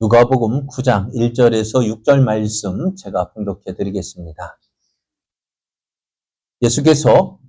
누가복음 9장 1절에서 6절 말씀 제가 봉독해 드리겠습니다. 예수께서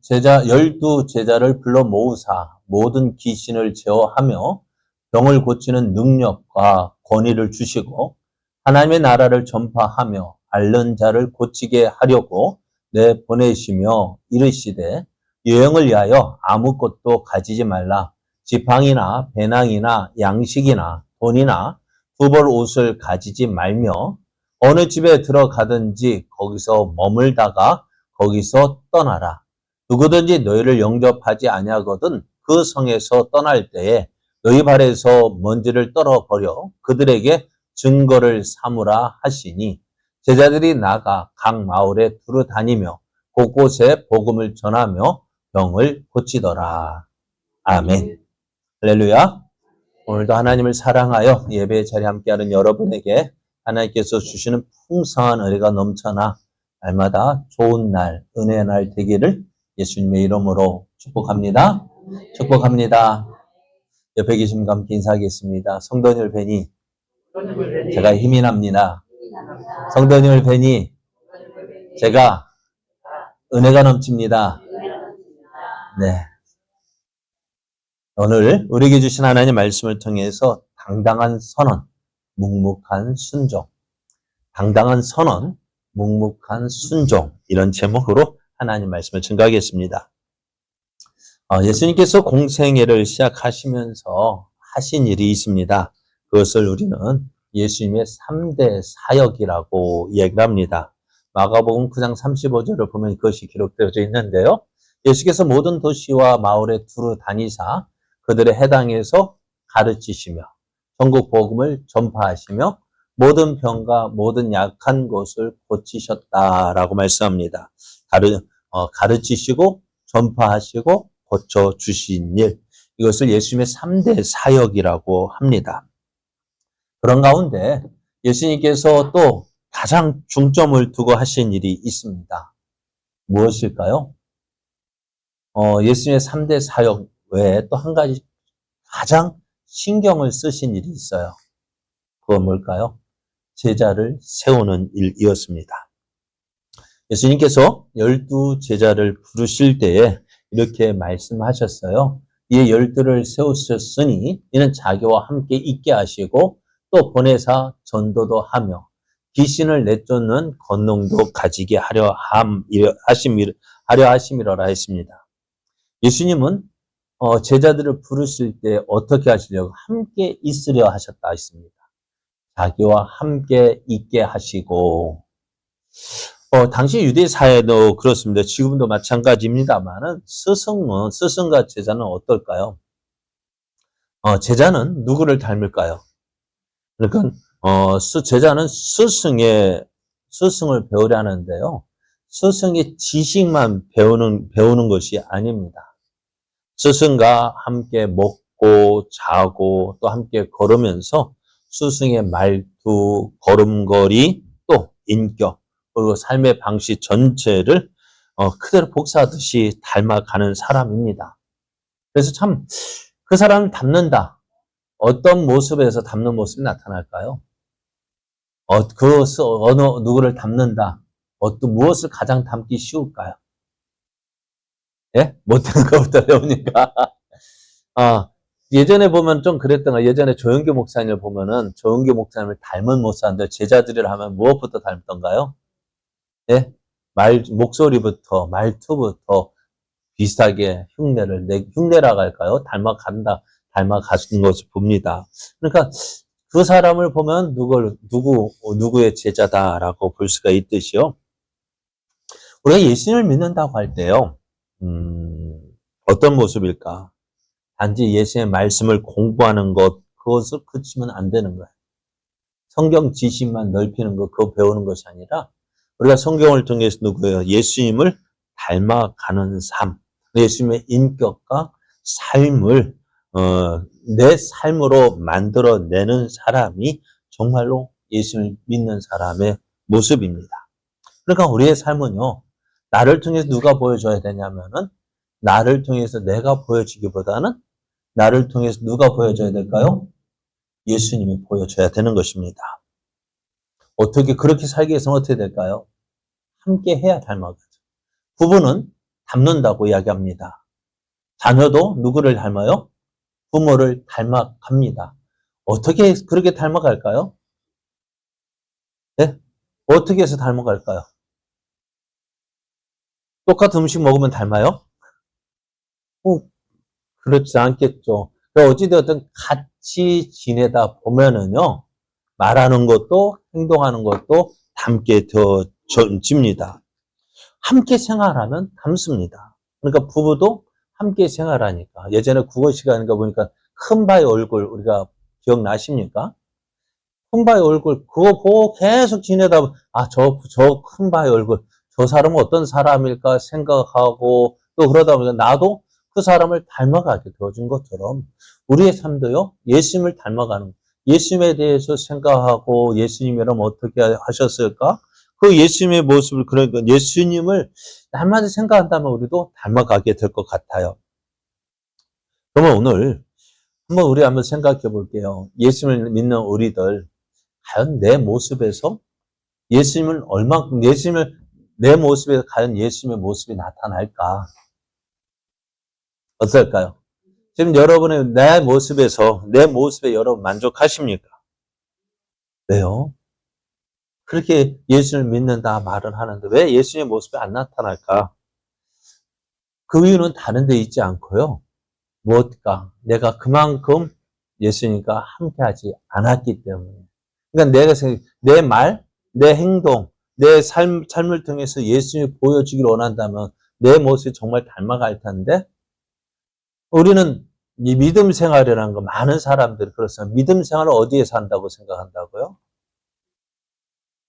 열두 제자를 불러 모으사 모든 귀신을 제어하며 병을 고치는 능력과 권위를 주시고 하나님의 나라를 전파하며 앓는 자를 고치게 하려고 내보내시며 이르시되 여행을 위하여 아무것도 가지지 말라. 지팡이나 배낭이나 양식이나 돈이나 두 벌 옷을 가지지 말며 어느 집에 들어가든지 거기서 머물다가 거기서 떠나라. 누구든지 너희를 영접하지 아니하거든 그 성에서 떠날 때에 너희 발에서 먼지를 떨어버려 그들에게 증거를 삼으라 하시니 제자들이 나가 각 마을에 두루 다니며 곳곳에 복음을 전하며 병을 고치더라. 아멘. 할렐루야. 오늘도 하나님을 사랑하여 예배의 자리에 함께하는 여러분에게 하나님께서 주시는 풍성한 은혜가 넘쳐나 날마다 좋은 날, 은혜의 날 되기를 예수님의 이름으로 축복합니다. 축복합니다. 옆에 계신 분과 함께 인사하겠습니다. 성도님을 뵈니 제가 힘이 납니다. 성도님을 뵈니 제가 은혜가 넘칩니다. 네. 오늘 우리에게 주신 하나님의 말씀을 통해서 당당한 선언, 묵묵한 순종, 당당한 선언, 묵묵한 순종 이런 제목으로 하나님 말씀을 증거하겠습니다. 예수님께서 공생애를 시작하시면서 하신 일이 있습니다. 그것을 우리는 예수님의 3대 사역이라고 얘기를 합니다. 마가복음 9장 35절을 보면 그것이 기록되어져 있는데요. 예수께서 모든 도시와 마을에 두루 다니사 그들의 해당에서 가르치시며 전국 복음을 전파하시며 모든 병과 모든 약한 것을 고치셨다라고 말씀합니다. 가르치시고 전파하시고 고쳐주신 일, 이것을 예수님의 3대 사역이라고 합니다. 그런 가운데 예수님께서 또 가장 중점을 두고 하신 일이 있습니다. 무엇일까요? 예수님의 3대 사역 외에 또 한 가지 가장 신경을 쓰신 일이 있어요. 그건 뭘까요? 제자를 세우는 일이었습니다. 예수님께서 12제자를 부르실 때에 이렇게 말씀하셨어요. 이 12를 세우셨으니 이는 자기와 함께 있게 하시고 또 보내사 전도도 하며 귀신을 내쫓는 권능도 가지게 하려 하심이라 했습니다. 예수님은 제자들을 부르실 때 어떻게 하시려고 함께 있으려 하셨다 했습니다. 자기와 함께 있게 하시고 당시 유대 사회도 그렇습니다. 지금도 마찬가지입니다만은 스승과 제자는 어떨까요? 제자는 누구를 닮을까요? 그러니까 제자는 스승을 배우려 하는데요. 스승의 지식만 배우는 것이 아닙니다. 스승과 함께 먹고 자고 또 함께 걸으면서 스승의 말투, 걸음걸이, 또 인격, 그리고 삶의 방식 전체를 그대로 복사하듯이 닮아가는 사람입니다. 그래서 참 그 사람을 닮는다. 어떤 모습에서 닮는 모습이 나타날까요? 어느 누구를 닮는다. 무엇을 가장 닮기 쉬울까요? 예? 못하는 것부터 배우니까. 예전에 보면 좀 그랬던 거, 예전에 조영교 목사님을 보면은 조영교 목사님을 닮은 목사님들 제자들이라 하면 무엇부터 닮던가요? 예? 목소리부터, 말투부터 비슷하게 흉내라고 할까요? 닮아가는 것을 봅니다. 그러니까 그 사람을 보면 누구의 제자다라고 볼 수가 있듯이요. 우리가 예수님을 믿는다고 할 때요, 어떤 모습일까? 단지 예수님의 말씀을 공부하는 것, 그것을 그치면 안 되는 거예요. 성경 지식만 넓히는 것, 그거 배우는 것이 아니라 우리가 성경을 통해서 누구예요? 예수님을 닮아가는 삶, 예수님의 인격과 삶을 내 삶으로 만들어내는 사람이 정말로 예수님을 믿는 사람의 모습입니다. 그러니까 우리의 삶은요, 나를 통해서 누가 보여줘야 되냐면은 나를 통해서 내가 보여지기보다는 나를 통해서 누가 보여줘야 될까요? 예수님이 보여줘야 되는 것입니다. 어떻게 그렇게 살기 위해서는 어떻게 될까요? 함께 해야 닮아가죠. 부부는 닮는다고 이야기합니다. 자녀도 누구를 닮아요? 부모를 닮아갑니다. 어떻게 그렇게 닮아갈까요? 네? 어떻게 해서 닮아갈까요? 똑같은 음식 먹으면 닮아요? 그렇지 않겠죠. 어찌되었든 같이 지내다 보면은요, 말하는 것도 행동하는 것도 닮게 되어집니다. 함께 생활하면 닮습니다. 그러니까 부부도 함께 생활하니까. 예전에 국어 시간인가 보니까 큰바의 얼굴 우리가 기억나십니까? 큰바의 얼굴 그거 보고 계속 지내다 보면 저 큰바의 얼굴 저 사람은 어떤 사람일까 생각하고 또 그러다 보니까 나도 그 사람을 닮아가게 되어준 것처럼 우리의 삶도요 예수님을 닮아가는 예수님에 대해서 생각하고 예수님이라면 어떻게 하셨을까? 그 예수님의 모습을 그러니까 예수님을 날마다 생각한다면 우리도 닮아가게 될 것 같아요. 그러면 오늘 우리 한번 생각해 볼게요. 예수님을 믿는 우리들 과연 내 모습에서 예수님을 얼만큼 내 모습에서 과연 예수님의 모습이 나타날까? 어떨까요? 지금 여러분의 내 모습에 여러분 만족하십니까? 왜요? 그렇게 예수님을 믿는다 말은 하는데 왜 예수님의 모습이 안 나타날까? 그 이유는 다른 데 있지 않고요. 무엇일까? 내가 그만큼 예수님과 함께하지 않았기 때문에. 그러니까 내 말, 내 행동, 내 삶을 통해서 예수님이 보여주기를 원한다면 내 모습이 정말 닮아갈 텐데 우리는 이 믿음 생활이라는 거 많은 사람들이 그렇습니다. 믿음 생활을 어디에서 한다고 생각한다고요?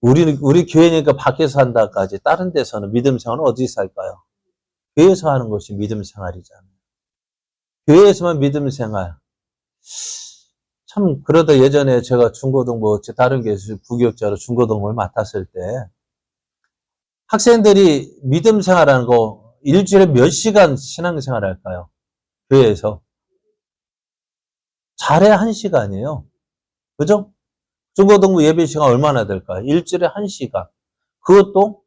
우리 교회니까 밖에서 한다까지 다른 데서는 믿음 생활은 어디서 할까요? 교회에서 하는 것이 믿음 생활이잖아요. 교회에서만 믿음 생활. 참 그러다 예전에 제가 중고등 다른 교회 부교육자로 중고등을 맡았을 때 학생들이 믿음 생활하는 거 일주일에 몇 시간 신앙생활 할까요? 교회에서. 잘해야 1시간이에요. 그죠? 중고등부 예배 시간 얼마나 될까요? 일주일에 1시간. 그것도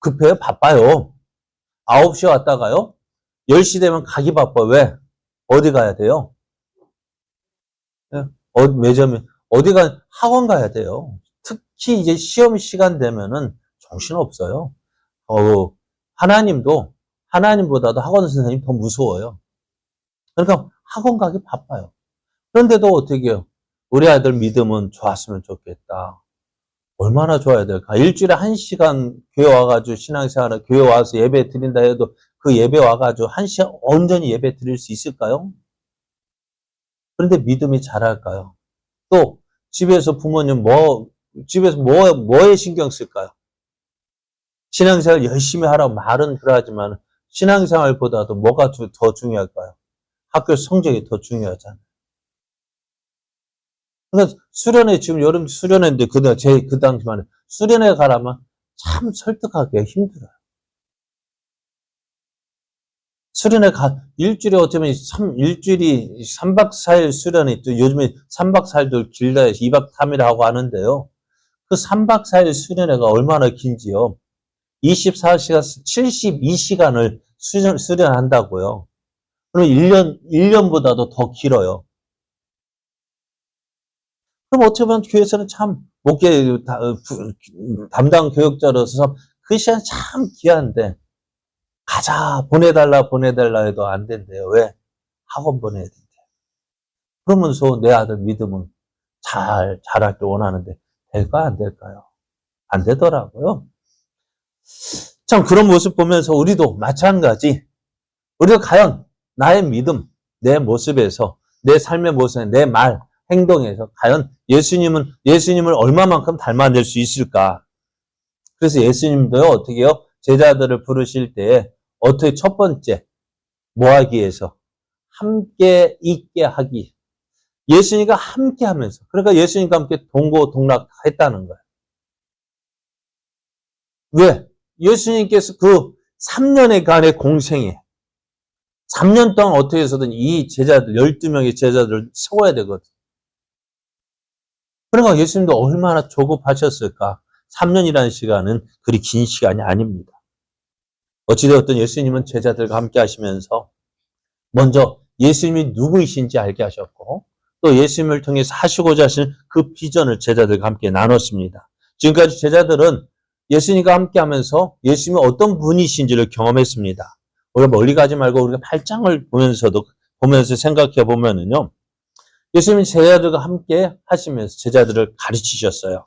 급해요? 바빠요. 9시에 왔다가요? 10시 되면 가기 바빠. 왜? 어디 가야 돼요? 매점에, 학원 가야 돼요. 특히 이제 시험 시간 되면은 정신없어요. 하나님보다도 학원 선생님이 더 무서워요. 그러니까 학원 가기 바빠요. 그런데도 어떻게 해요? 우리 아들 믿음은 좋았으면 좋겠다. 얼마나 좋아야 될까? 일주일에 1시간 교회 와가지고 신앙생활을 교회 와서 예배 드린다 해도 그 예배 와가지고 1시간 온전히 예배 드릴 수 있을까요? 그런데 믿음이 잘할까요? 또 집에서 부모님 뭐에 신경 쓸까요? 신앙생활 열심히 하라고 말은 그러하지만 신앙생활보다도 뭐가 더 중요할까요? 학교 성적이 더 중요하잖아요. 그러니까 수련회 지금 여름 수련회인데 그 당시만 수련회 가라면 참 설득하기가 힘들어요. 수련회 일주일에 어쩌면 일주일이 3박 4일 수련회 또 요즘에 3박 4일도 길다 해서 2박 3일 하고 하는데요. 그 3박 4일 수련회가 얼마나 긴지요? 24시간 72시간을 수련한다고요. 그럼 1년보다도 더 길어요. 그럼 어떻게 보면 교회에서는 참 담당 교육자로서 그 시간 참 귀한데 가자 보내달라 해도 안 된대요. 왜? 학원 보내야 된대요. 그러면서 내 아들 믿음은 잘할 때 원하는데 될까 안 될까요? 안 되더라고요. 참 그런 모습 보면서 우리도 마찬가지 우리가 과연 나의 믿음, 내 모습에서 내 삶의 모습에 내 말, 행동에서 과연 예수님을 얼마만큼 닮아낼 수 있을까? 그래서 예수님도요, 어떻게 해요? 제자들을 부르실 때 어떻게 첫 번째 뭐 하기 위해서 함께 있게 하기. 예수님과 함께 하면서 그러니까 예수님과 함께 동고동락했다는 거예요. 왜? 예수님께서 그 3년간의 공생에 3년 동안 어떻게 해서든 이 제자들 12명의 제자들을 세워야 되거든. 그러니까 예수님도 얼마나 조급하셨을까. 3년이라는 시간은 그리 긴 시간이 아닙니다. 어찌되었든 예수님은 제자들과 함께 하시면서 먼저 예수님이 누구이신지 알게 하셨고 또 예수님을 통해서 하시고자 하신 그 비전을 제자들과 함께 나눴습니다. 지금까지 제자들은 예수님과 함께 하면서 예수님이 어떤 분이신지를 경험했습니다. 우리가 멀리 가지 말고 우리가 8장을 보면서 생각해 보면은요. 예수님이 제자들과 함께 하시면서 제자들을 가르치셨어요.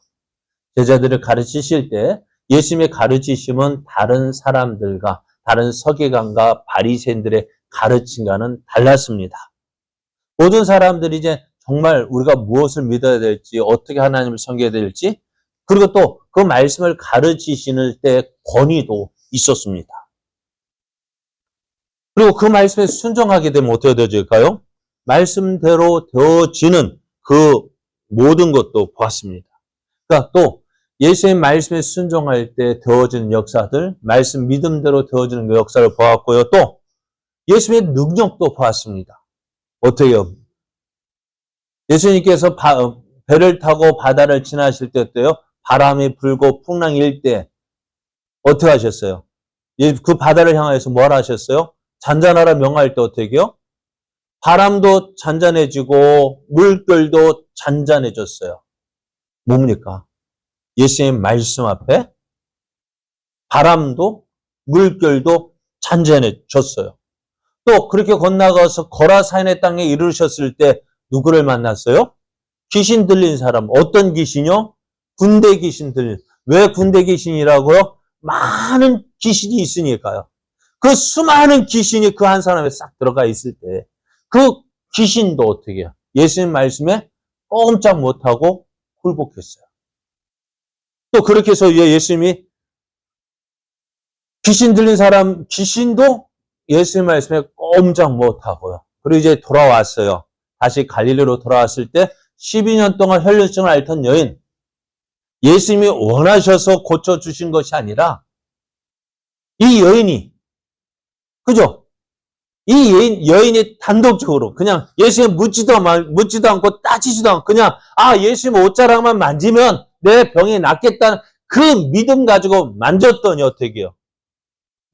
제자들을 가르치실 때 예수님의 가르치심은 다른 사람들과 다른 서기관과 바리새인들의 가르침과는 달랐습니다. 모든 사람들이 이제 정말 우리가 무엇을 믿어야 될지 어떻게 하나님을 섬겨야 될지 그리고 또 그 말씀을 가르치시는 때 권위도 있었습니다. 그리고 그 말씀에 순종하게 되면 어떻게 되어질까요? 말씀대로 되어지는 그 모든 것도 보았습니다. 그러니까 또 예수의 말씀에 순종할 때 되어지는 역사들, 말씀 믿음대로 되어지는 그 역사를 보았고요. 또 예수의 능력도 보았습니다. 어때요? 예수님께서 배를 타고 바다를 지나실 때 어때요? 바람이 불고 풍랑이 일 때 어떻게 하셨어요? 그 바다를 향해서 뭘 하셨어요? 잔잔하라 명할 때 어떻게 해요? 바람도 잔잔해지고 물결도 잔잔해졌어요. 뭡니까? 예수의 말씀 앞에 바람도 물결도 잔잔해졌어요. 또 그렇게 건너가서 거라사인의 땅에 이르셨을 때 누구를 만났어요? 귀신 들린 사람. 어떤 귀신이요? 군대 귀신 들린. 왜 군대 귀신이라고요? 많은 귀신이 있으니까요. 그 수많은 귀신이 그 한 사람에 싹 들어가 있을 때 그 귀신도 어떻게 해요? 예수님 말씀에 꼼짝 못하고 굴복했어요. 또 그렇게 해서 예수님이 귀신 들린 사람, 귀신도 예수님 말씀에 꼼짝 못하고요. 그리고 이제 돌아왔어요. 다시 갈릴리로 돌아왔을 때 12년 동안 혈류증을 앓던 여인, 예수님이 원하셔서 고쳐주신 것이 아니라 이 여인이, 그죠? 이 여인이 단독적으로 그냥 예수님 묻지도 않고 따지지도 않고 그냥 예수님 옷자락만 만지면 내 병이 낫겠다는 그 믿음 가지고 만졌더니 어떻게 해요?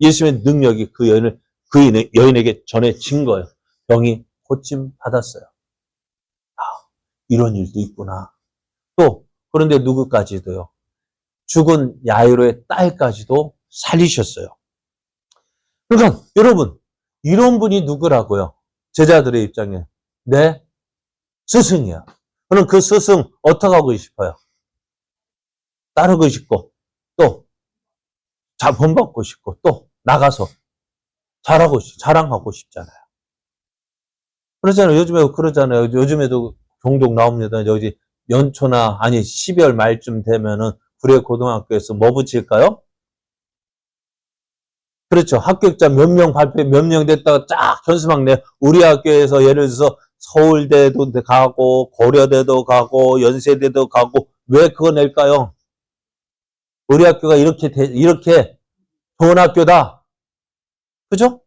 예수님의 능력이 그 여인에게 전해진 거예요. 병이 고침 받았어요. 이런 일도 있구나. 또 그런데 누구까지도요. 죽은 야이로의 딸까지도 살리셨어요. 그러니까 여러분 이런 분이 누구라고요? 제자들의 입장에 내 스승이야. 그럼 그 스승 어떻게 하고 싶어요? 따르고 싶고 또 본받고 싶고 또 나가서 자랑하고 싶잖아요. 그러잖아요. 요즘에 그러잖아요. 요즘에도 종종 나옵니다. 여기 연초나 12월 말쯤 되면은 구례고등학교에서 뭐 붙일까요? 그렇죠. 합격자 몇 명 발표 몇 명 됐다가 쫙 현수막 내. 우리 학교에서 예를 들어서 서울대도 가고 고려대도 가고 연세대도 가고 왜 그거 낼까요? 우리 학교가 이렇게 좋은 학교다. 그죠?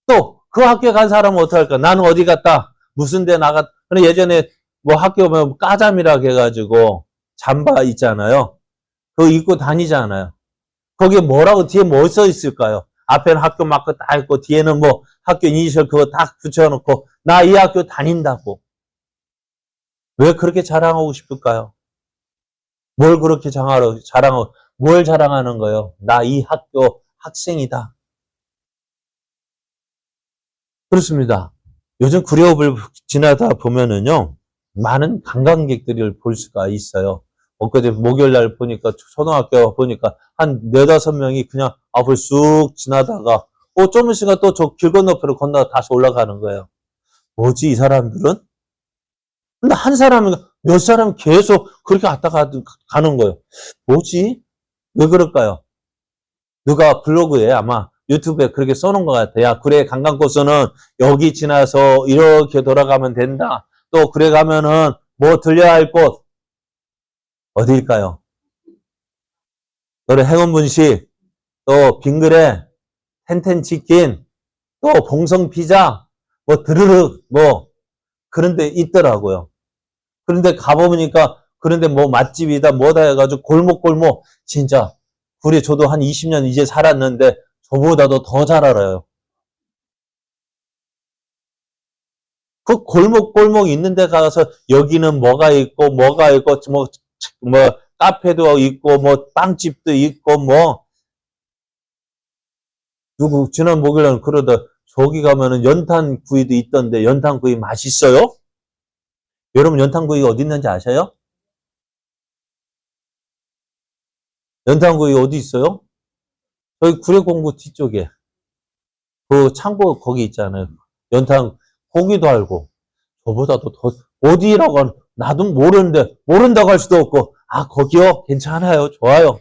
또 그 학교에 간 사람은 어떻게 할까? 나는 어디 갔다. 무슨 데 나갔다. 근데 예전에 뭐 학교 보면 까잠이라고 해가지고 잠바 있잖아요. 그거 입고 다니잖아요. 거기에 뭐라고 뒤에 뭐 써 있을까요? 앞에는 학교 마크 딱 있고 뒤에는 뭐 학교 이니셜 그거 딱 붙여놓고 나 이 학교 다닌다고. 왜 그렇게 자랑하고 싶을까요? 뭘 그렇게 자랑하고 뭘 자랑하는 거예요? 나 이 학교 학생이다. 그렇습니다. 요즘 구례읍을 지나다 보면은요 많은 관광객들을 볼 수가 있어요. 엊그제 목요일 날 보니까 초등학교 보니까 한 4-5명이 그냥 앞을 쑥 지나다가 좀 있으니까 또 저 길 건너편을 건너가 다시 올라가는 거예요. 뭐지 이 사람들은? 근데 한 사람은 몇 사람 계속 그렇게 왔다 가는 거예요. 뭐지? 왜 그럴까요? 누가 블로그에 아마 유튜브에 그렇게 써놓은 것 같아요. 구례 관광코스는 여기 지나서 이렇게 돌아가면 된다. 또 구례 가면은 뭐 들려야 할 곳 어디일까요? 노래 행운분식, 또 빙그레, 텐텐치킨, 또 봉성피자, 뭐 드르륵 뭐 그런 데 있더라고요. 그런데 가보니까 그런데 뭐 맛집이다 뭐다 해가지고 골목골목 진짜 그래 저도 한 20년 이제 살았는데 저보다도 더 잘 알아요. 그 골목골목 있는 데 가서 여기는 뭐가 있고 뭐 카페도 있고 뭐 빵집도 있고 뭐 누구 지난 목요일에는 그러다 저기 가면은 연탄구이도 있던데 연탄구이 맛있어요? 여러분 연탄구이가 어디 있는지 아셔요? 연탄구이 어디 있어요? 저희 구례공구 뒤쪽에 그 창고 거기 있잖아요. 연탄 거기도 알고 저보다도 더 어디라고 나도 모르는데 모른다고 할 수도 없고 아 거기요? 괜찮아요. 좋아요.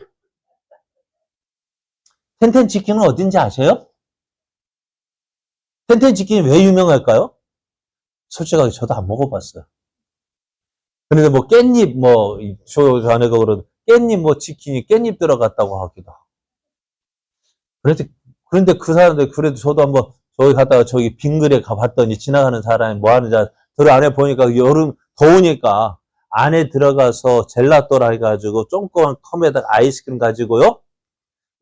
텐텐치킨은 어딘지 아세요? 텐텐치킨이 왜 유명할까요? 솔직하게 저도 안 먹어봤어요. 그런데 뭐 깻잎 저 아내가 그러는 깻잎 치킨이 깻잎 들어갔다고 하기도 하고. 그런데 그 사람들 그래도 저도 한번 저기 갔다가 저기 빙글에 가봤더니 지나가는 사람이 뭐 하는지 들어 안에 보니까 여름 더우니까 안에 들어가서 젤라또라 해가지고 조그만 컵에다가 아이스크림 가지고요.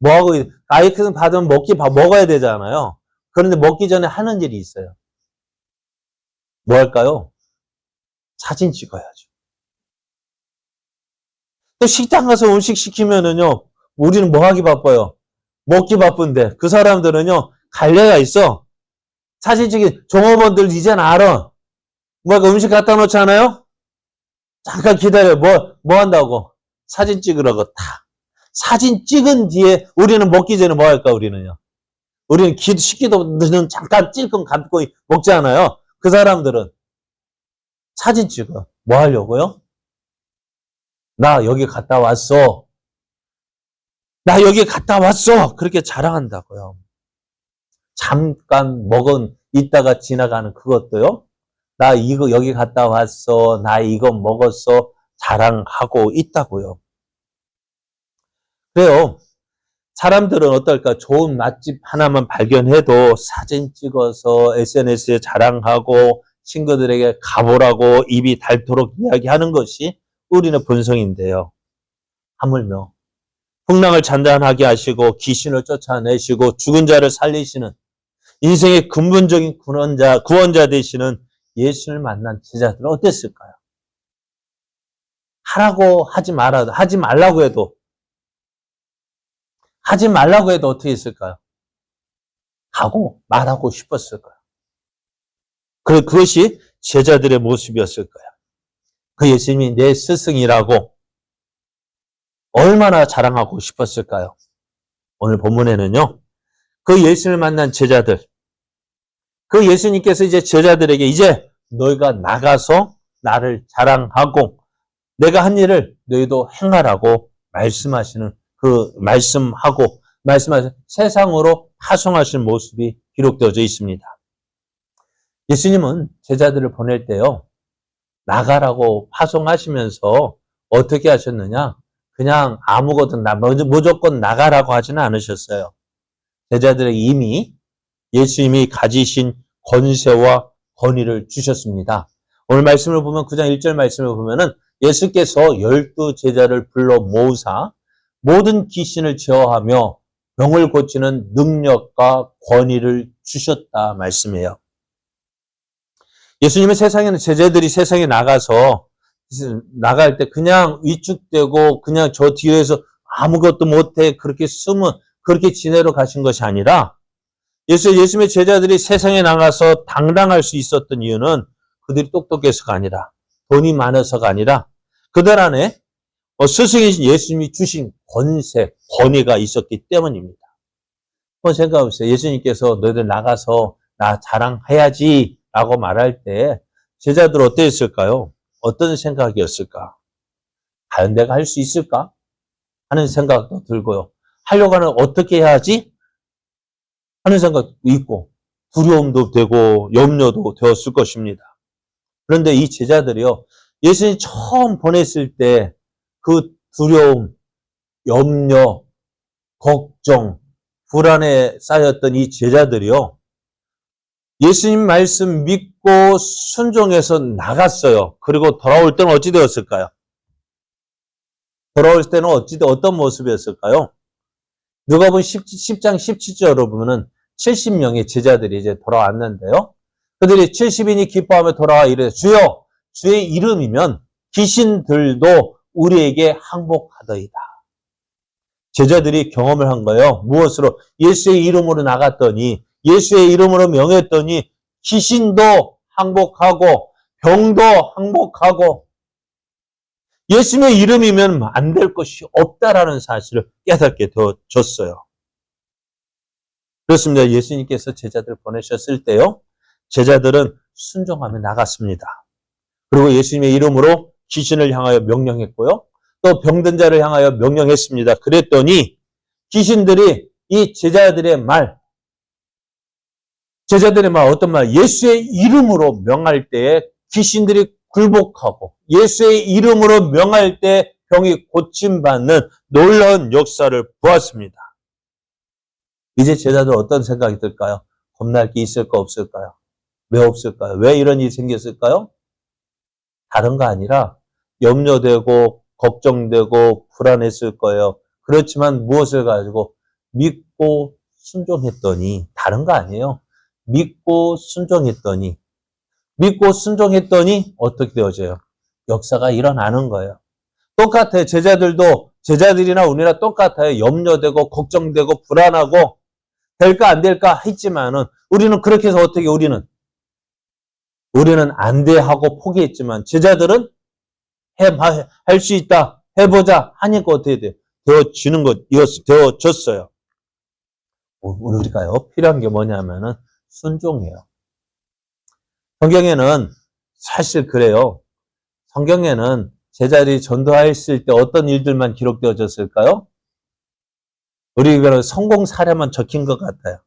뭐하고 아이스크림 받으면 먹어야 되잖아요. 그런데 먹기 전에 하는 일이 있어요. 뭐 할까요? 사진 찍어야죠. 또 식당 가서 음식 시키면은요, 우리는 뭐 하기 바빠요? 먹기 바쁜데, 그 사람들은요, 갈래가 있어. 사진 찍기, 종업원들 이젠 알아. 음식 갖다 놓잖아요? 잠깐 기다려. 뭐 한다고? 사진 찍으라고 탁. 사진 찍은 뒤에 우리는 먹기 전에 뭐 할까, 우리는요? 우리는 식기도 잠깐 찔끔 감고 먹잖아요. 그 사람들은 사진 찍어. 뭐 하려고요? 나 여기 갔다 왔어. 나 여기 갔다 왔어. 그렇게 자랑한다고요. 잠깐 있다가 지나가는 그것도요. 나 이거 여기 갔다 왔어. 나 이거 먹었어. 자랑하고 있다고요. 그래요. 사람들은 어떨까? 좋은 맛집 하나만 발견해도 사진 찍어서 SNS에 자랑하고 친구들에게 가보라고 입이 닳도록 이야기하는 것이 우리는 본성인데요. 하물며 풍랑을 잔잔하게 하시고 귀신을 쫓아내시고 죽은 자를 살리시는 인생의 근본적인 구원자 되시는 예수를 만난 제자들은 어땠을까요? 하지 말라고 해도 어떻게 했을까요? 말하고 싶었을까요? 그것이 제자들의 모습이었을까요? 그 예수님이 내 스승이라고 얼마나 자랑하고 싶었을까요? 오늘 본문에는요, 그 예수를 만난 제자들, 그 예수님께서 이제 제자들에게 이제 너희가 나가서 나를 자랑하고 내가 한 일을 너희도 행하라고 말씀하시는 말씀하신 세상으로 파송하신 모습이 기록되어져 있습니다. 예수님은 제자들을 보낼 때요, 나가라고 파송하시면서 어떻게 하셨느냐? 그냥 아무거나 무조건 나가라고 하지는 않으셨어요. 제자들에게 이미 예수님이 가지신 권세와 권위를 주셨습니다. 오늘 말씀을 보면 9장 1절 말씀을 보면은 예수께서 12제자를 불러 모으사 모든 귀신을 제어하며 병을 고치는 능력과 권위를 주셨다 말씀이에요. 예수님은 제자들이 세상에 나갈 때 그냥 위축되고 그냥 저 뒤에서 아무것도 못해 그렇게 지내러 가신 것이 아니라 예수님의 제자들이 세상에 나가서 당당할 수 있었던 이유는 그들이 똑똑해서가 아니라 돈이 많아서가 아니라 그들 안에 스승이신 예수님이 주신 권위가 있었기 때문입니다. 한번 생각해 보세요. 예수님께서 너희들 나가서 나 자랑해야지 라고 말할 때 제자들 어땠을까요? 어떤 생각이었을까? 과연 내가 할 수 있을까? 하는 생각도 들고요. 하려고 하면 어떻게 해야지? 하는 생각도 있고 두려움도 되고 염려도 되었을 것입니다. 그런데 이 제자들이요. 예수님 처음 보냈을 때 그 두려움, 염려, 걱정, 불안에 쌓였던 이 제자들이요. 예수님 말씀 믿고 순종해서 나갔어요. 그리고 돌아올 때는 어찌 되었을까요? 돌아올 때는 어떤 모습이었을까요? 누가복음 10장 17절로 보면은 70명의 제자들이 이제 돌아왔는데요. 그들이 70인이 기뻐하며 돌아와 이르되 주여 주의 이름이면 귀신들도 우리에게 항복하더이다. 제자들이 경험을 한 거예요. 무엇으로? 예수의 이름으로 나갔더니, 예수의 이름으로 명했더니 귀신도 항복하고 병도 항복하고 예수님의 이름이면 안 될 것이 없다라는 사실을 깨닫게 되어졌어요. 그렇습니다. 예수님께서 제자들 보내셨을 때요. 제자들은 순종하며 나갔습니다. 그리고 예수님의 이름으로 귀신을 향하여 명령했고요. 또 병든 자를 향하여 명령했습니다. 그랬더니 귀신들이 이 제자들의 말 어떤 말? 예수의 이름으로 명할 때에 귀신들이 굴복하고 예수의 이름으로 명할 때 병이 고침받는 놀라운 역사를 보았습니다. 이제 제자들 어떤 생각이 들까요? 겁날 게 있을까 없을까요? 왜 없을까요? 왜 이런 일이 생겼을까요? 다른 거 아니라 염려되고 걱정되고 불안했을 거예요. 그렇지만 무엇을 가지고 믿고 순종했더니 다른 거 아니에요. 믿고 순종했더니 어떻게 되어져요? 역사가 일어나는 거예요. 똑같아요. 제자들이나 우리나 똑같아요. 염려되고 걱정되고 불안하고 될까 안 될까 했지만은 우리는 그렇게 해서 어떻게 우리는 안 돼 하고 포기했지만 제자들은 할 수 있다. 해보자 하니까 어떻게 돼요? 되어졌어요. 우리가요 필요한 게 뭐냐면은 순종이에요. 성경에는 사실 그래요. 성경에는 제자들이 전도했을 때 어떤 일들만 기록되어졌을까요? 우리가 성공 사례만 적힌 것 같아요.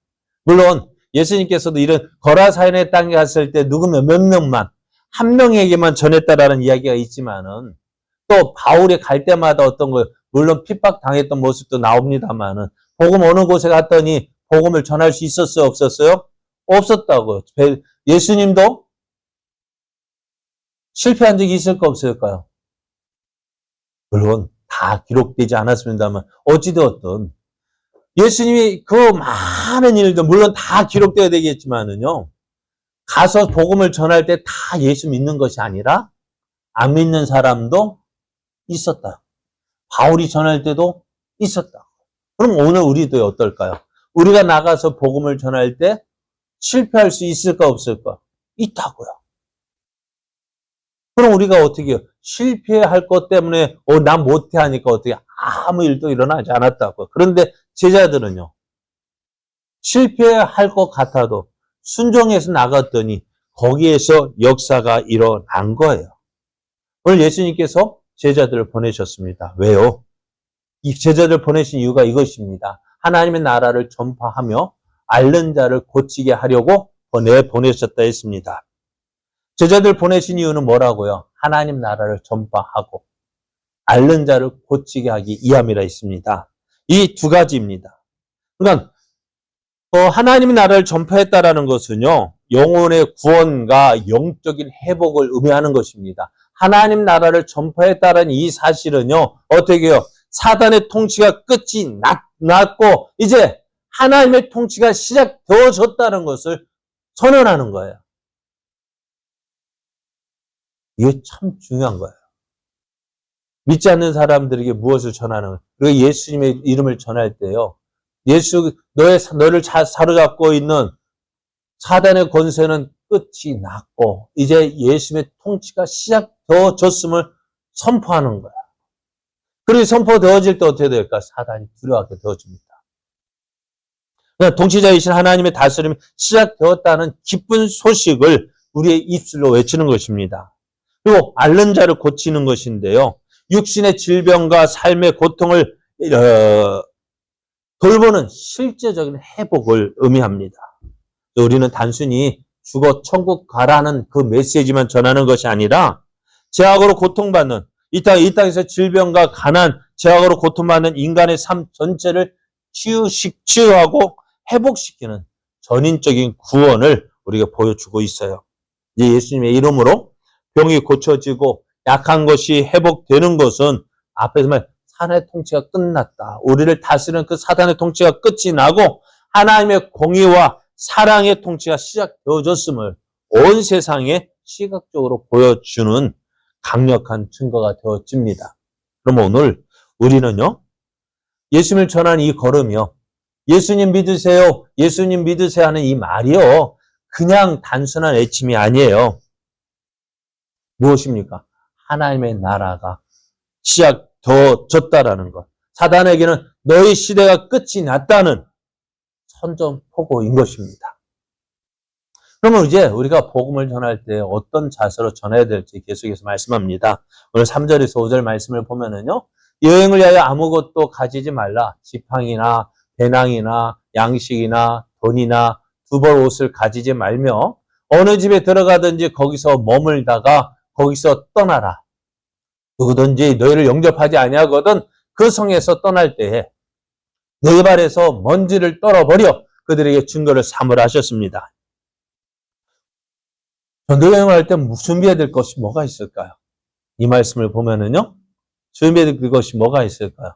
물론 예수님께서도 이런 거라사인의 땅에 갔을 때 누구면 몇 명만 한 명에게만 전했다라는 이야기가 있지만은 또 바울이 갈 때마다 어떤 거 물론 핍박 당했던 모습도 나옵니다만은 복음 어느 곳에 갔더니 복음을 전할 수 있었어요, 없었어요? 없었다고요. 예수님도 실패한 적이 있을까 없을까요? 물론 다 기록되지 않았습니다만 어찌되었든 예수님이 그 많은 일들 물론 다 기록되어야 되겠지만은요. 가서 복음을 전할 때 다 예수 믿는 것이 아니라 안 믿는 사람도 있었다. 바울이 전할 때도 있었다. 그럼 오늘 우리도 어떨까요? 우리가 나가서 복음을 전할 때 실패할 수 있을까 없을까? 있다고요. 그럼 우리가 어떻게 해요? 실패할 것 때문에 난 못해 하니까 어떻게 아무 일도 일어나지 않았다고요. 그런데 제자들은요. 실패할 것 같아도 순종해서 나갔더니 거기에서 역사가 일어난 거예요. 오늘 예수님께서 제자들을 보내셨습니다. 왜요? 이 제자들을 보내신 이유가 이것입니다. 하나님의 나라를 전파하며 앓는 자를 고치게 하려고 보내셨다 했습니다. 제자들 보내신 이유는 뭐라고요? 하나님 나라를 전파하고 앓는 자를 고치게 하기 위함이라 했습니다. 이 두 가지입니다. 그러니까 하나님의 나라를 전파했다라는 것은요. 영혼의 구원과 영적인 회복을 의미하는 것입니다. 하나님 나라를 전파했다라는 이 사실은요. 어떻게 해요? 사단의 통치가 끝이 났고 이제 하나님의 통치가 시작되어졌다는 것을 선언하는 거예요. 이게 참 중요한 거예요. 믿지 않는 사람들에게 무엇을 전하는 거예요? 그리고 예수님의 이름을 전할 때요. 너를 사로잡고 있는 사단의 권세는 끝이 났고 이제 예수님의 통치가 시작되어졌음을 선포하는 거야. 그리고 선포되어질 때 어떻게 될까? 사단이 두려워하게 되어집니다. 통치자이신 하나님의 다스림이 시작되었다는 기쁜 소식을 우리의 입술로 외치는 것입니다. 그리고 앓는 자를 고치는 것인데요. 육신의 질병과 삶의 고통을 돌보는 실제적인 회복을 의미합니다. 우리는 단순히 죽어 천국 가라는 그 메시지만 전하는 것이 아니라 죄악으로 고통받는 이 땅에서 질병과 가난, 죄악으로 고통받는 인간의 삶 전체를 치유하고 회복시키는 전인적인 구원을 우리가 보여주고 있어요. 이제 예수님의 이름으로 병이 고쳐지고 약한 것이 회복되는 것은 앞에서 말 사단의 통치가 끝났다. 우리를 다스리는 그 사단의 통치가 끝이 나고 하나님의 공의와 사랑의 통치가 시작되어졌음을 온 세상에 시각적으로 보여주는 강력한 증거가 되어집니다. 그럼 오늘 우리는요, 예수님을 전하는 이 걸음이요, 예수님 믿으세요, 예수님 믿으세요 하는 이 말이요, 그냥 단순한 외침이 아니에요. 무엇입니까? 하나님의 나라가 시작되어졌다라는 것. 사단에게는 너희 시대가 끝이 났다는 선전포고인 것입니다. 그러면 이제 우리가 복음을 전할 때 어떤 자세로 전해야 될지 계속해서 말씀합니다. 오늘 3절에서 5절 말씀을 보면은요, 여행을 위하여 아무것도 가지지 말라. 지팡이나 배낭이나 양식이나 돈이나 두 벌 옷을 가지지 말며 어느 집에 들어가든지 거기서 머물다가 거기서 떠나라. 누구든지 너희를 영접하지 아니하거든 그 성에서 떠날 때에 너희 발에서 먼지를 떨어버려 그들에게 증거를 삼으라 하셨습니다. 전도 여행을 할 때 준비해야 될 것이 뭐가 있을까요? 이 말씀을 보면은요, 준비해야 될 것이 뭐가 있을까요?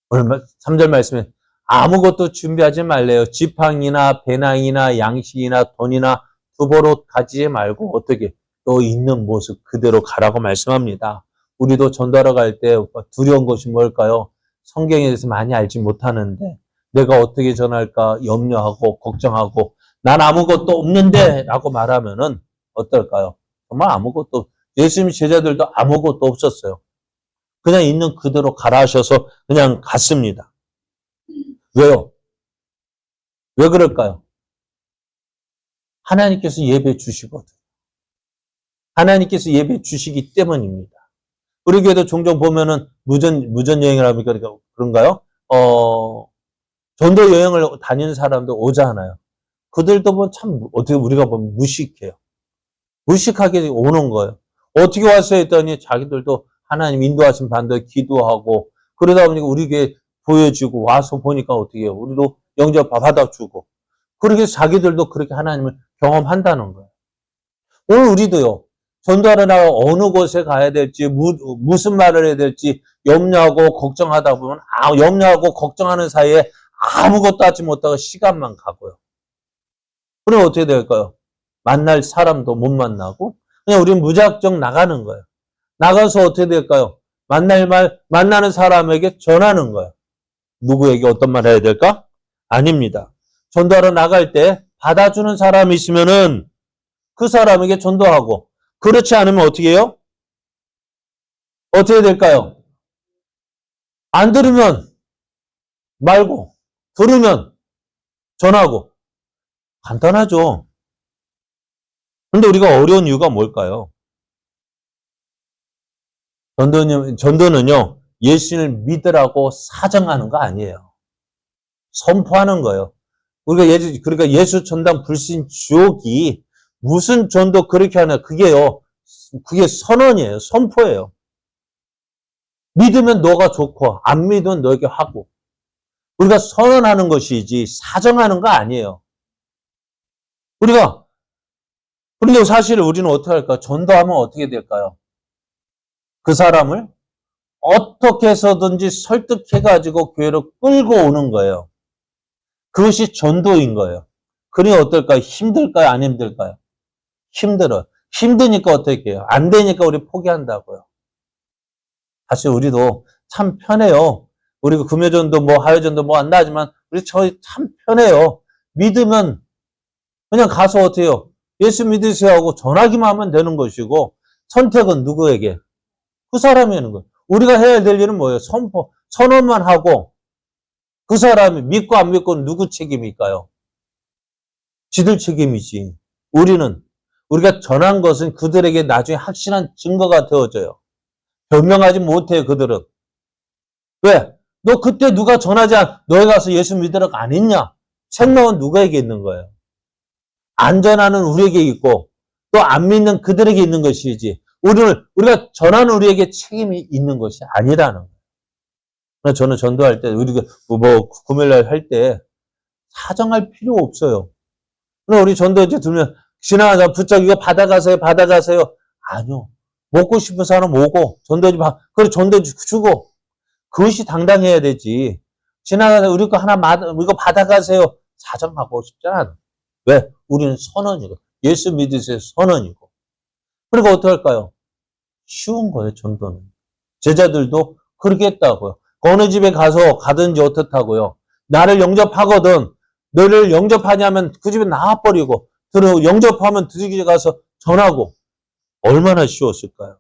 오늘 3절 말씀에 아무것도 준비하지 말래요. 지팡이나 배낭이나 양식이나 돈이나 두보로 가지지 말고 어떻게 또 있는 모습 그대로 가라고 말씀합니다. 우리도 전도하러 갈 때 두려운 것이 뭘까요? 성경에 대해서 많이 알지 못하는데 내가 어떻게 전할까 염려하고 걱정하고 난 아무것도 없는데 라고 말하면은 어떨까요? 정말 아무것도, 예수님 제자들도 아무것도 없었어요. 그냥 있는 그대로 가라 하셔서 그냥 갔습니다. 왜요? 왜 그럴까요? 하나님께서 예배 주시거든. 하나님께서 예배 주시기 때문입니다. 우리 교회도 종종 보면은 무전 여행을 합니까? 그런가요? 전도 여행을 다니는 사람도 오잖아요. 그들도 보면 참 어떻게 우리가 보면 무식해요. 무식하게 오는 거예요. 어떻게 왔어요 했더니 자기들도 하나님 인도하신 반대로 기도하고 그러다 보니까 우리 교회 보여주고 와서 보니까 어떻게 해요. 우리도 영접 받아주고 그렇게 자기들도 그렇게 하나님을 경험한다는 거예요. 오늘 우리도요. 전도하러 나가 어느 곳에 가야 될지 무슨 말을 해야 될지 염려하고 걱정하다 보면 염려하고 걱정하는 사이에 아무것도 하지 못하고 시간만 가고요. 그럼 어떻게 될까요? 만날 사람도 못 만나고 그냥 우리는 무작정 나가는 거예요. 나가서 어떻게 될까요? 만나는 사람에게 전하는 거예요. 누구에게 어떤 말 해야 될까? 아닙니다. 전도하러 나갈 때 받아주는 사람이 있으면은 그 사람에게 전도하고 그렇지 않으면 어떻게 해요? 어떻게 될까요? 안 들으면 말고 들으면 전하고 간단하죠. 근데 우리가 어려운 이유가 뭘까요? 전도는요, 예수님을 믿으라고 사정하는 거 아니에요. 선포하는 거예요. 그러니까 예수 전당 불신 주옥이 무슨 전도 그렇게 하냐, 그게 선언이에요. 선포예요. 믿으면 너가 좋고, 안 믿으면 너에게 하고. 우리가 선언하는 것이지, 사정하는 거 아니에요. 그리고 사실 우리는 어떻게 할까? 전도하면 어떻게 될까요? 그 사람을 어떻게 해서든지 설득해가지고 교회로 끌고 오는 거예요. 그것이 전도인 거예요. 그러니 어떨까요? 힘들까요? 안 힘들까요? 힘들어요. 힘드니까 어떻게 해요? 안 되니까 우리 포기한다고요. 사실 우리도 참 편해요. 우리가 금요전도 하요전도 안 나지만 저희 참 편해요. 믿으면 그냥 가서 어떻게 해요? 예수 믿으세요 하고 전하기만 하면 되는 것이고 선택은 누구에게? 그 사람이 하는 거예요. 우리가 해야 될 일은 뭐예요? 선언만 하고 그 사람이 믿고 안 믿고 누구 책임일까요? 지들 책임이지. 우리가 전한 것은 그들에게 나중에 확실한 증거가 되어져요. 변명하지 못해요, 그들은. 왜? 너 그때 누가 너희 가서 예수 믿으라고 안 했냐? 책망은 누구에게 있는 거예요? 안전하는 우리에게 있고 또 안 믿는 그들에게 있는 것이지 우리가 전하는 우리에게 책임이 있는 것이 아니라는 거예요. 저는 전도할 때 우리가 금요일날 할 때 사정할 필요 없어요. 우리 전도 이제 들으면 지나가자 부쩍 이거 받아가세요. 아니요. 먹고 싶은 사람 오고 전도지 그래 전도지 주고 그것이 당당해야 되지. 지나가서 우리 거 하나 이거 받아가세요. 사정하고 싶지 않아. 왜? 우리는 선언이고. 예수 믿으세요. 선언이고. 그리고 어떡할까요? 쉬운 거예요, 전도는. 제자들도 그렇게 했다고요. 어느 집에 가서 가든지 어떻다고요. 나를 영접하거든. 너를 영접하냐면 그 집에 나와버리고, 영접하면 그 집에 가서 전하고. 얼마나 쉬웠을까요?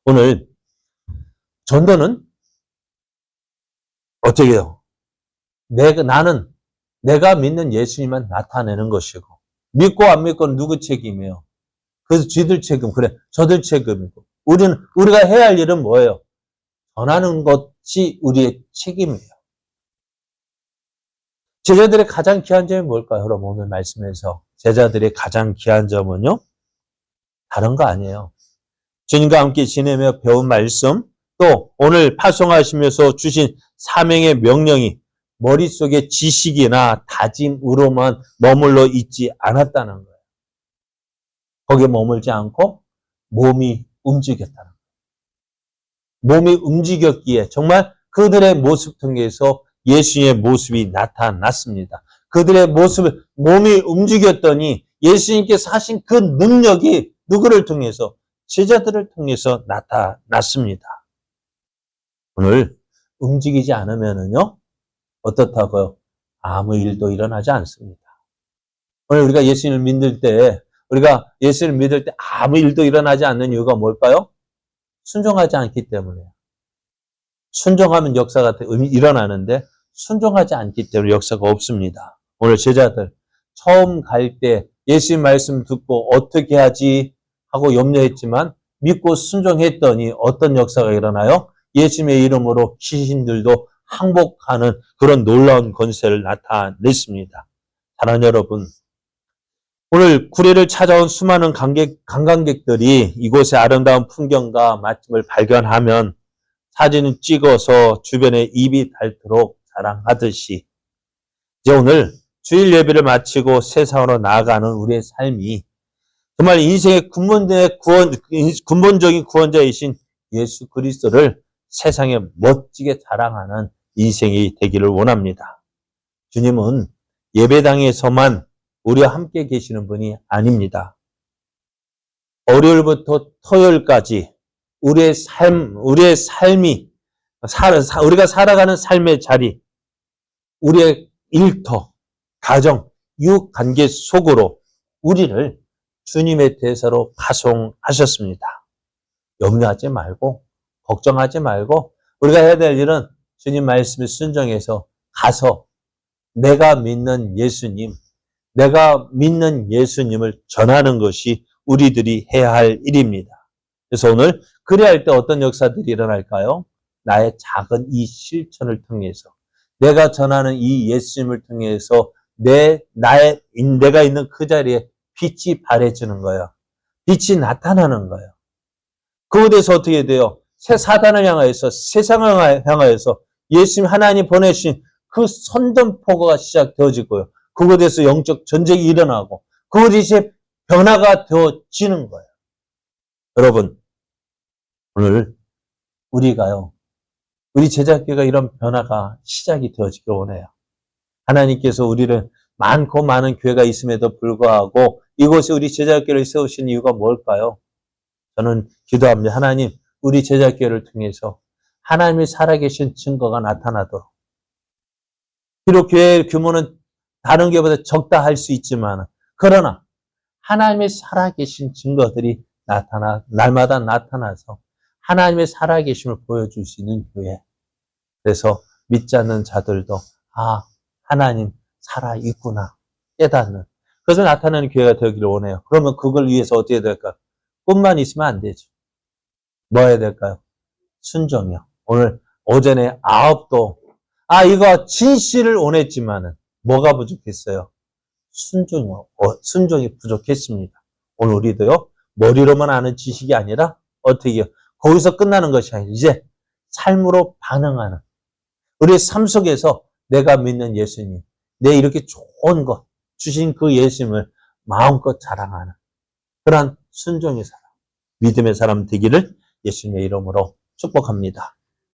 오늘 전도는 어떻게 해요? 나는 내가 믿는 예수님만 나타내는 것이고, 믿고 안 믿고는 누구 책임이에요? 그래서 쥐들 책임, 그래, 저들 책임이고. 우리가 해야 할 일은 뭐예요? 전하는 것이 우리의 책임이에요. 제자들의 가장 귀한 점이 뭘까요? 여러분, 오늘 말씀에서 제자들의 가장 귀한 점은요? 다른 거 아니에요. 주님과 함께 지내며 배운 말씀, 또 오늘 파송하시면서 주신 사명의 명령이 머릿속에 지식이나 다짐으로만 머물러 있지 않았다는 거예요. 거기에 머물지 않고 몸이 움직였다는 거예요. 몸이 움직였기에 정말 그들의 모습 통해서 예수님의 모습이 나타났습니다. 그들의 몸이 움직였더니 예수님께서 하신 그 능력이 누구를 통해서? 제자들을 통해서 나타났습니다. 오늘 움직이지 않으면은요, 어떻다고요? 아무 일도 일어나지 않습니다. 오늘 우리가 예수님을 믿을 때 아무 일도 일어나지 않는 이유가 뭘까요? 순종하지 않기 때문에요. 순종하면 역사가 일어나는데 순종하지 않기 때문에 역사가 없습니다. 오늘 제자들 처음 갈 때 예수님 말씀 듣고 어떻게 하지 하고 염려했지만 믿고 순종했더니 어떤 역사가 일어나요? 예수님의 이름으로 귀신들도 항복하는 그런 놀라운 권세를 나타냈습니다. 사랑하는 여러분, 오늘 구례를 찾아온 수많은 관광객들이 이곳의 아름다운 풍경과 맛집을 발견하면 사진을 찍어서 주변에 입이 닳도록 자랑하듯이 이제 오늘 주일 예배를 마치고 세상으로 나아가는 우리의 삶이 정말 인생의 근본적인 구원자이신 예수 그리스도를 세상에 멋지게 자랑하는 인생이 되기를 원합니다. 주님은 예배당에서만 우리와 함께 계시는 분이 아닙니다. 월요일부터 토요일까지 우리의 삶이, 우리가 살아가는 삶의 자리, 우리의 일터, 가정, 이웃관계 속으로 우리를 주님의 대사로 파송하셨습니다. 염려하지 말고, 걱정하지 말고, 우리가 해야 될 일은 주님 말씀에 순종해서 가서 내가 믿는 예수님을 전하는 것이 우리들이 해야 할 일입니다. 그래서 오늘 그래야 할 때 어떤 역사들이 일어날까요? 나의 작은 이 실천을 통해서 내가 전하는 이 예수님을 통해서 내가 있는 그 자리에 빛이 발해지는 거예요. 빛이 나타나는 거예요. 그곳에서 어떻게 돼요? 사단을 향하여서 세상을 향하여서 예수님 하나님 보내신 그 선전포고가 시작되어지고요. 그곳에서 영적 전쟁이 일어나고 그곳이 변화가 되어지는 거예요. 여러분, 오늘 우리 제자교회가 이런 변화가 시작이 되어지길 원해요. 하나님께서 우리를 많고 많은 교회가 있음에도 불구하고 이곳에 우리 제자교회를 세우신 이유가 뭘까요? 저는 기도합니다. 하나님, 우리 제자교회를 통해서 하나님이 살아계신 증거가 나타나도록. 비록 교회의 규모는 다른 교회보다 적다 할 수 있지만 그러나 하나님의 살아계신 증거들이 날마다 나타나서 하나님의 살아계심을 보여줄 수 있는 교회. 그래서 믿지 않는 자들도 하나님 살아있구나 깨닫는 그것을 나타내는 교회가 되기를 원해요. 그러면 그걸 위해서 어떻게 해야 될까요? 꿈만 있으면 안 되죠. 뭐 해야 될까요? 순종이요. 오늘 오전에 9도 이거 진실을 원했지만은 뭐가 부족했어요? 순종이 부족했습니다. 오늘 우리도요, 머리로만 아는 지식이 아니라 어떻게 해요? 거기서 끝나는 것이 아니라 이제 삶으로 반응하는 우리의 삶 속에서 내가 믿는 예수님, 내 이렇게 좋은 것 주신 그 예수님을 마음껏 자랑하는 그런 순종의 사람, 믿음의 사람 되기를 예수님의 이름으로 축복합니다.